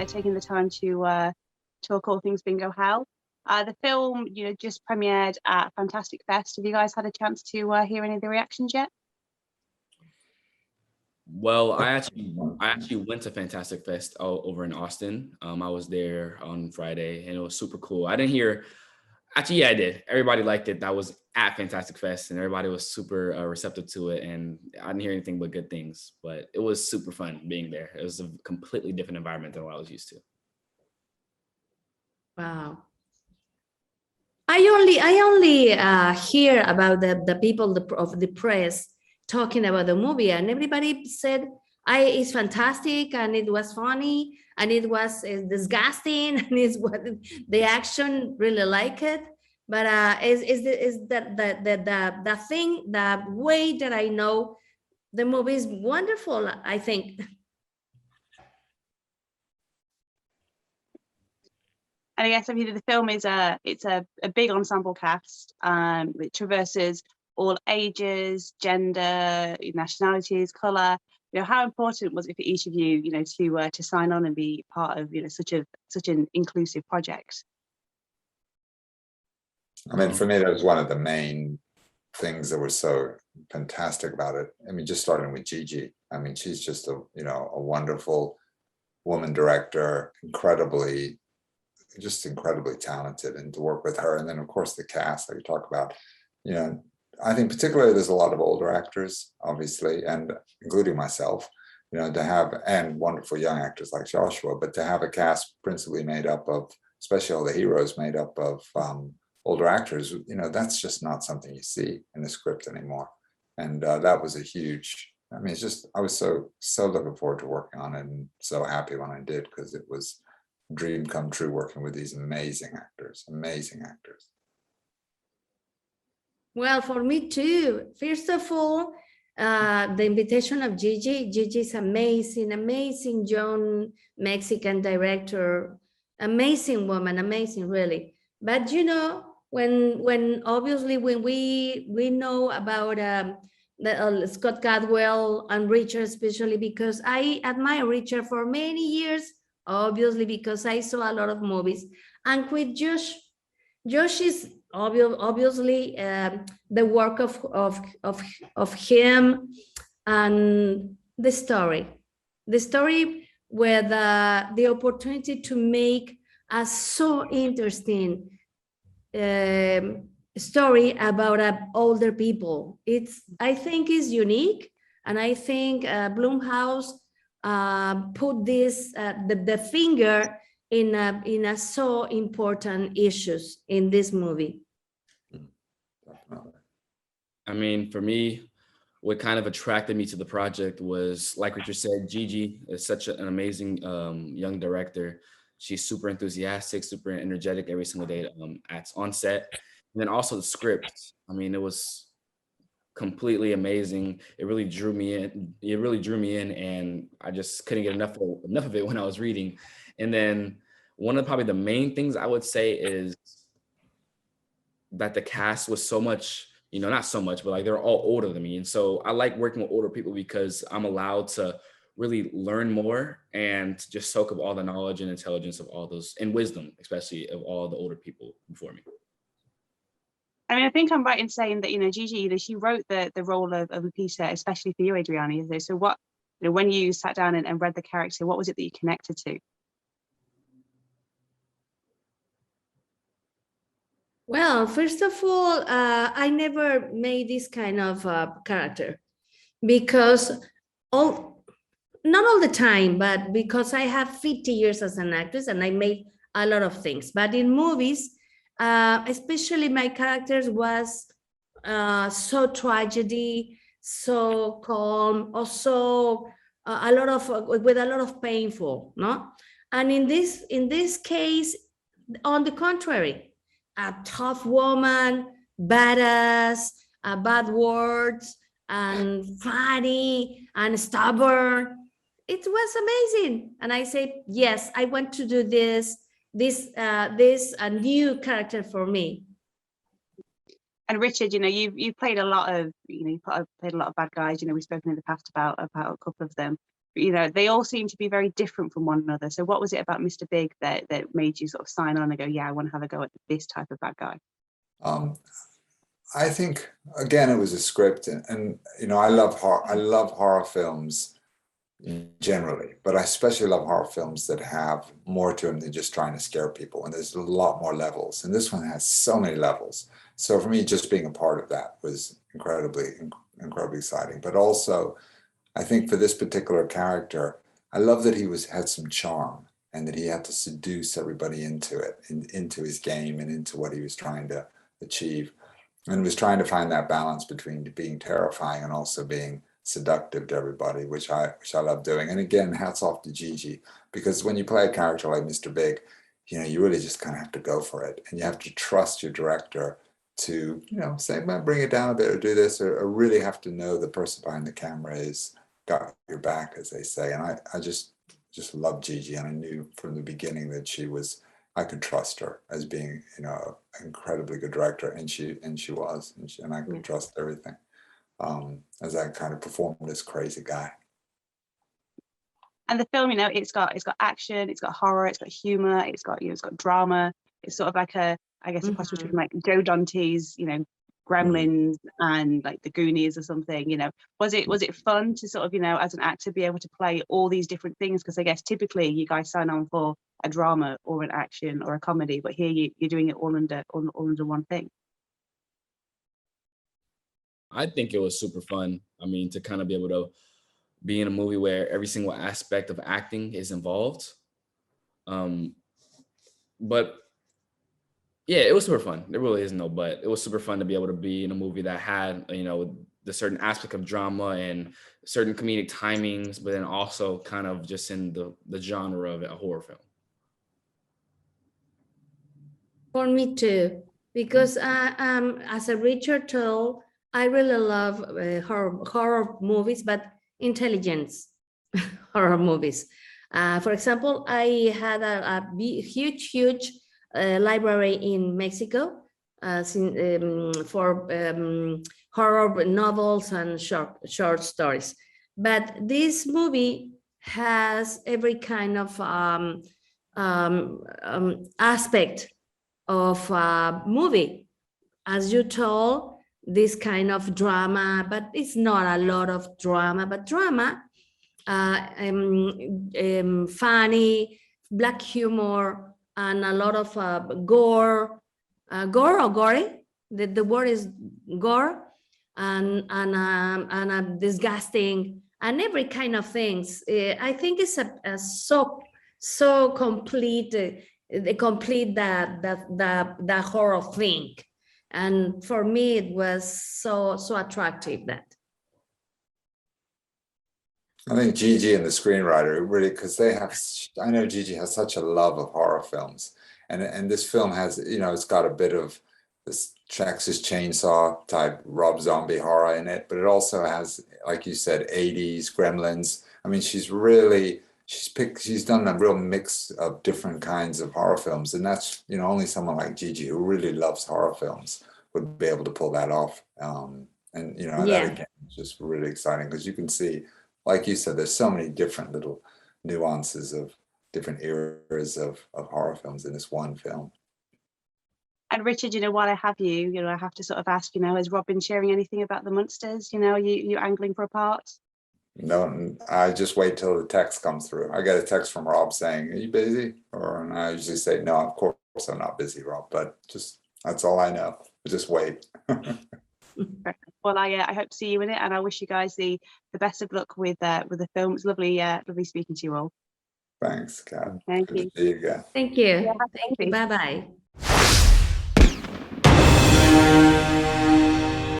taking the time to talk all things Bingo Hell. The film, just premiered at Fantastic Fest. Have you guys had a chance to hear any of the reactions yet? Well, I actually went to Fantastic Fest over in Austin. I was there on Friday, and it was super cool. I didn't hear. Actually, yeah, I did. Everybody liked it. That was at Fantastic Fest, and everybody was super receptive to it. And I didn't hear anything but good things. But it was super fun being there. It was a completely different environment than what I was used to. Wow. I only hear about the people of the press talking about the movie, and everybody said it's fantastic and it was funny and it was disgusting and it's what the action really like it. But is the thing, the way that I know the movie is wonderful, I think. And I guess the film is it's a big ensemble cast. It traverses all ages, gender, nationalities, color. How important was it for each of you, to sign on and be part of such an inclusive project? I mean, for me, that was one of the main things that were so fantastic about it. I mean, just starting with Gigi. I mean, she's just a wonderful woman director, incredibly talented, and to work with her. And then of course the cast that you talk about, I think particularly there's a lot of older actors, obviously, and including myself, to have, and wonderful young actors like Joshua, but to have a cast principally made up of, especially all the heroes made up of older actors, that's just not something you see in the script anymore. And that was a huge, I mean, it's just, I was so looking forward to working on it, and so happy when I did, because it was dream come true working with these amazing actors. Well, for me too. First of all, the invitation of Gigi. Gigi is amazing young Mexican director, amazing woman, amazing really. But when obviously when we know about Scott Cadwell and Richard, especially because I admire Richard for many years, obviously because I saw a lot of movies, and with Josh is obviously the work of him, and the story with the opportunity to make a so interesting story about older people. I think is unique, and I think Blumhouse put this the finger in a so important issues in this movie. I mean, for me, what kind of attracted me to the project was, like Richard said, Gigi is such an amazing young director. She's super enthusiastic, super energetic every single day on set. And then also the script. I mean, it was completely amazing. It really drew me in, and I just couldn't get enough of it when I was reading. And then one of probably the main things I would say is that the cast was so much, not so much, but like they're all older than me. And so I like working with older people because I'm allowed to really learn more and just soak up all the knowledge and intelligence of all those, and wisdom, especially of all the older people before me. I mean, I think I'm right in saying that, Gigi, she wrote the role of Lupita, especially for you, Adriana. So what, when you sat down and read the character, what was it that you connected to? Well, first of all, I never made this kind of character because not all the time, but because I have 50 years as an actress and I made a lot of things. But in movies, especially my characters was so tragedy, so calm, also with a lot of painful, no? And in this case, on the contrary, a tough woman, badass, bad words, and funny and stubborn. It was amazing, and I said, yes, I want to do this a new character for me. And Richard, you've played a lot of, played a lot of bad guys. We've spoken in the past about a couple of them. they all seem to be very different from one another. So what was it about Mr. Big that made you sort of sign on and go, yeah, I want to have a go at this type of bad guy? I think, again, it was a script, and I love horror films generally, but I especially love horror films that have more to them than just trying to scare people, and there's a lot more levels, and this one has so many levels. So for me, just being a part of that was incredibly exciting. But also, I think for this particular character, I love that he had some charm, and that he had to seduce everybody into it, into his game, and into what he was trying to achieve, and was trying to find that balance between being terrifying and also being seductive to everybody, which I love doing. And again, hats off to Gigi, because when you play a character like Mr. Big, you really just kind of have to go for it, and you have to trust your director to say, man, bring it down a bit, or do this, or really have to know the person behind the camera is got your back, as they say. And I just love Gigi, and I knew from the beginning that I could trust her as being an incredibly good director, and she was, and I could trust everything as I kind of performed this crazy guy. And the film, it's got action, it's got horror, it's got humor, it's got drama. It's sort of like a cross between like Joe Dante's Gremlins and like the Goonies or something. Was it fun to sort of as an actor be able to play all these different things? Because I guess typically you guys sign on for a drama or an action or a comedy, but here you're doing it all under one thing. I think it was super fun. I mean, to kind of be able to be in a movie where every single aspect of acting is involved. But yeah, it was super fun. There really is no but. It was super fun to be able to be in a movie that had, the certain aspect of drama and certain comedic timings, but then also kind of just in the genre of a horror film. For me too, because as a Richard told, I really love horror movies, but intelligence horror movies. For example, I had a huge library in Mexico for horror novels and short stories. But this movie has every kind of aspect of a movie. As you told, this kind of drama, but it's not a lot of drama, but drama, funny, black humor, and a lot of gore or gory. The word is gore, and disgusting, and every kind of things. I think it's so complete. They complete the horror thing. And for me, it was so attractive that. I think Gigi and the screenwriter really, because I know Gigi has such a love of horror films, and this film has, it's got a bit of this Texas Chainsaw type Rob Zombie horror in it, but it also has, like you said, 80s Gremlins. I mean, she's done a real mix of different kinds of horror films, and that's, only someone like Gigi, who really loves horror films, would be able to pull that off. That again is just really exciting, because you can see, like you said, there's so many different little nuances of different eras of horror films in this one film. And Richard, while I have you, I have to sort of ask, has Rob been sharing anything about the Munsters? Are you angling for a part? No, I just wait till the text comes through. I get a text from Rob saying, "Are you busy?" And I usually say, "No, of course I'm not busy, Rob." But that's all I know. Just wait. Well, I hope to see you in it, and I wish you guys the best of luck with the film. It's lovely speaking to you all. Thanks, Kat. Thank Good you. to see you again. Thank you. Yeah, Thank you. Bye-bye.